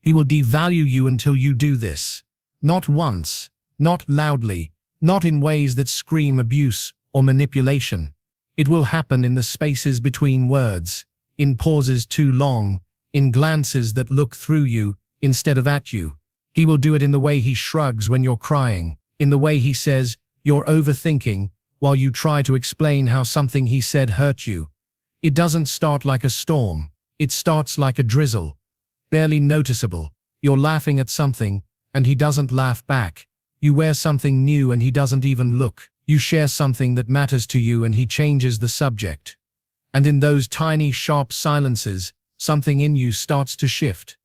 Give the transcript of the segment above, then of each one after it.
He will devalue you until you do this. Not once, not loudly, not in ways that scream abuse or manipulation. It will happen in the spaces between words, in pauses too long, in glances that look through you instead of at you. He will do it in the way he shrugs when you're crying, in the way he says, "You're overthinking," while you try to explain how something he said hurt you. It doesn't start like a storm. It starts like a drizzle. Barely noticeable. You're laughing at something, and he doesn't laugh back. You wear something new and he doesn't even look. You share something that matters to you and he changes the subject. And in those tiny, sharp silences, something in you starts to shift.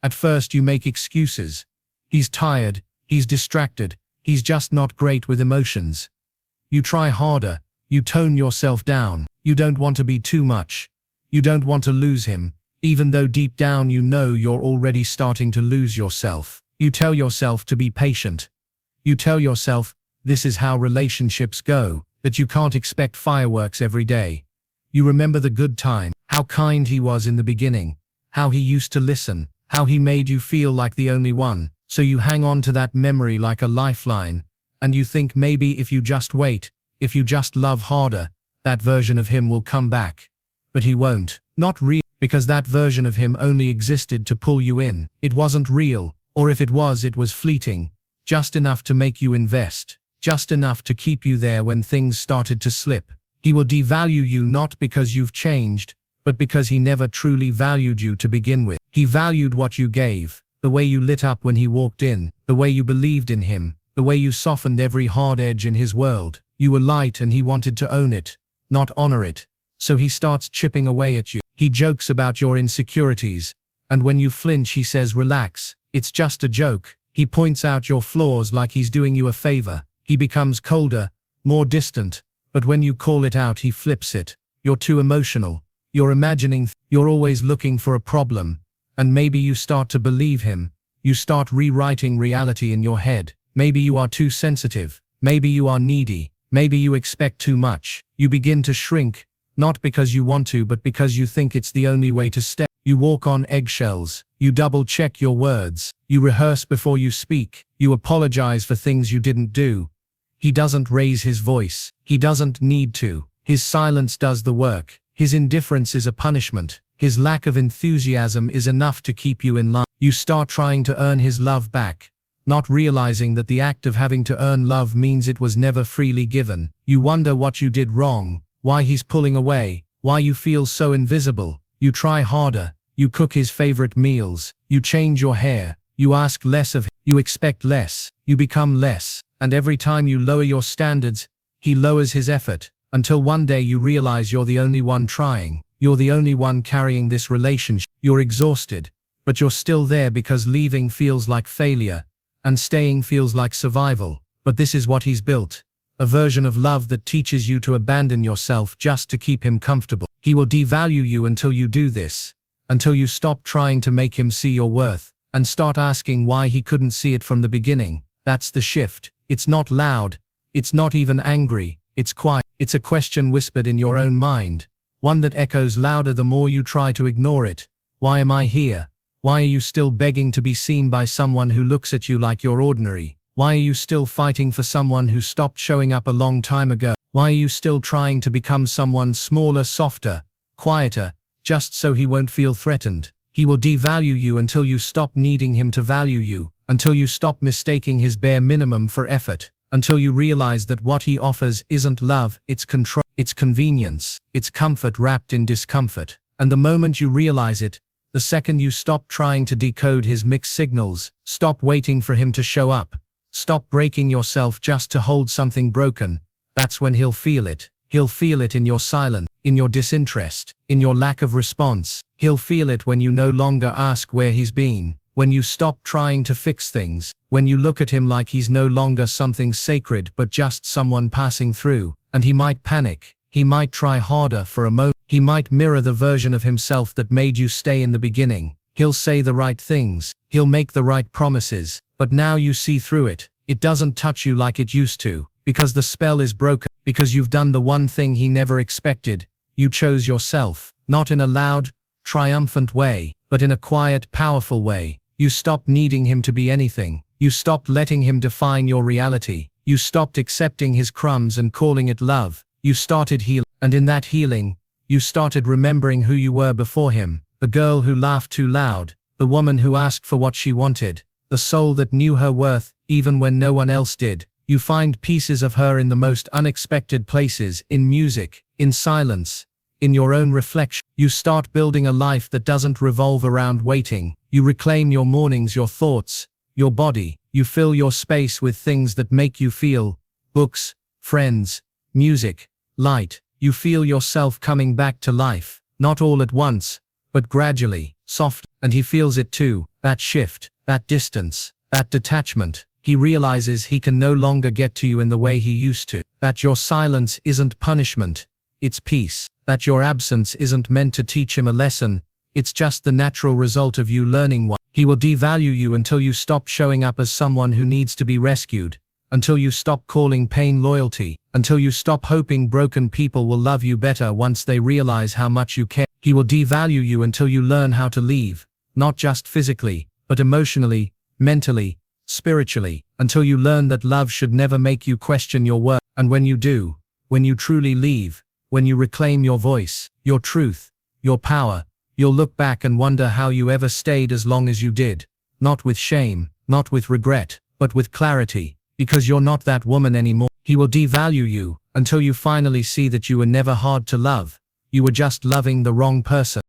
At first you make excuses. He's tired, he's distracted, he's just not great with emotions. You try harder, you tone yourself down, you don't want to be too much. You don't want to lose him, even though deep down you know you're already starting to lose yourself. You tell yourself to be patient. You tell yourself, this is how relationships go, that you can't expect fireworks every day. You remember the good time, how kind he was in the beginning, how he used to listen, how he made you feel like the only one. So you hang on to that memory like a lifeline, and you think maybe if you just wait, if you just love harder, that version of him will come back. But he won't. Not real, because that version of him only existed to pull you in. It wasn't real, or if it was fleeting. Just enough to make you invest. Just enough to keep you there when things started to slip. He will devalue you not because you've changed, but because he never truly valued you to begin with. He valued what you gave, the way you lit up when he walked in, the way you believed in him, the way you softened every hard edge in his world. You were light and he wanted to own it, not honor it. So he starts chipping away at you. He jokes about your insecurities, and when you flinch he says relax, it's just a joke. He points out your flaws like he's doing you a favor. He becomes colder, more distant, but when you call it out he flips it. You're too emotional. You're imagining, you're always looking for a problem, and maybe you start to believe him. You start rewriting reality in your head. Maybe you are too sensitive. Maybe you are needy. Maybe you expect too much. You begin to shrink, not because you want to, but because you think it's the only way to stay. You walk on eggshells. You double-check your words. You rehearse before you speak. You apologize for things you didn't do. He doesn't raise his voice. He doesn't need to. His silence does the work. His indifference is a punishment. His lack of enthusiasm is enough to keep you in line. You start trying to earn his love back, not realizing that the act of having to earn love means it was never freely given. You wonder what you did wrong, why he's pulling away, why you feel so invisible. You try harder. You cook his favorite meals. You change your hair. You ask less of him. You expect less. You become less. And every time you lower your standards, he lowers his effort, until one day you realize you're the only one trying. You're the only one carrying this relationship. You're exhausted, but you're still there because leaving feels like failure, and staying feels like survival. But this is what he's built. A version of love that teaches you to abandon yourself just to keep him comfortable. He will devalue you until you do this. Until you stop trying to make him see your worth, and start asking why he couldn't see it from the beginning. That's the shift. It's not loud. It's not even angry. It's quiet. It's a question whispered in your own mind. One that echoes louder the more you try to ignore it. Why am I here? Why are you still begging to be seen by someone who looks at you like you're ordinary? Why are you still fighting for someone who stopped showing up a long time ago? Why are you still trying to become someone smaller, softer, quieter, just so he won't feel threatened? He will devalue you until you stop needing him to value you, until you stop mistaking his bare minimum for effort, until you realize that what he offers isn't love, it's control, it's convenience, it's comfort wrapped in discomfort. And the moment you realize it, the second you stop trying to decode his mixed signals, stop waiting for him to show up, stop breaking yourself just to hold something broken, that's when he'll feel it. He'll feel it in your silence, in your disinterest, in your lack of response. He'll feel it when you no longer ask where he's been, when you stop trying to fix things, when you look at him like he's no longer something sacred but just someone passing through. And he might panic. He might try harder for a moment. He might mirror the version of himself that made you stay in the beginning. He'll say the right things. He'll make the right promises. But now you see through it. It doesn't touch you like it used to, because the spell is broken. Because you've done the one thing he never expected. You chose yourself, not in a loud, triumphant way, but in a quiet, powerful way. You stopped needing him to be anything. You stopped letting him define your reality. You stopped accepting his crumbs and calling it love. You started healing, and in that healing, you started remembering who you were before him. The girl who laughed too loud, the woman who asked for what she wanted, the soul that knew her worth even when no one else did. You find pieces of her in the most unexpected places, in music, in silence, in your own reflection. You start building a life that doesn't revolve around waiting. You reclaim your mornings, your thoughts, your body. You fill your space with things that make you feel: books, friends, music, light. You feel yourself coming back to life, not all at once, but gradually, soft, and he feels it too, that shift, that distance, that detachment. He realizes he can no longer get to you in the way he used to, that your silence isn't punishment, it's peace, that your absence isn't meant to teach him a lesson, it's just the natural result of you learning one. He will devalue you until you stop showing up as someone who needs to be rescued, until you stop calling pain loyalty, until you stop hoping broken people will love you better once they realize how much you care. He will devalue you until you learn how to leave, not just physically, but emotionally, mentally, spiritually, until you learn that love should never make you question your worth. And when you do, when you truly leave, when you reclaim your voice, your truth, your power, you'll look back and wonder how you ever stayed as long as you did, not with shame, not with regret, but with clarity, because you're not that woman anymore. He will devalue you until you finally see that you were never hard to love, you were just loving the wrong person.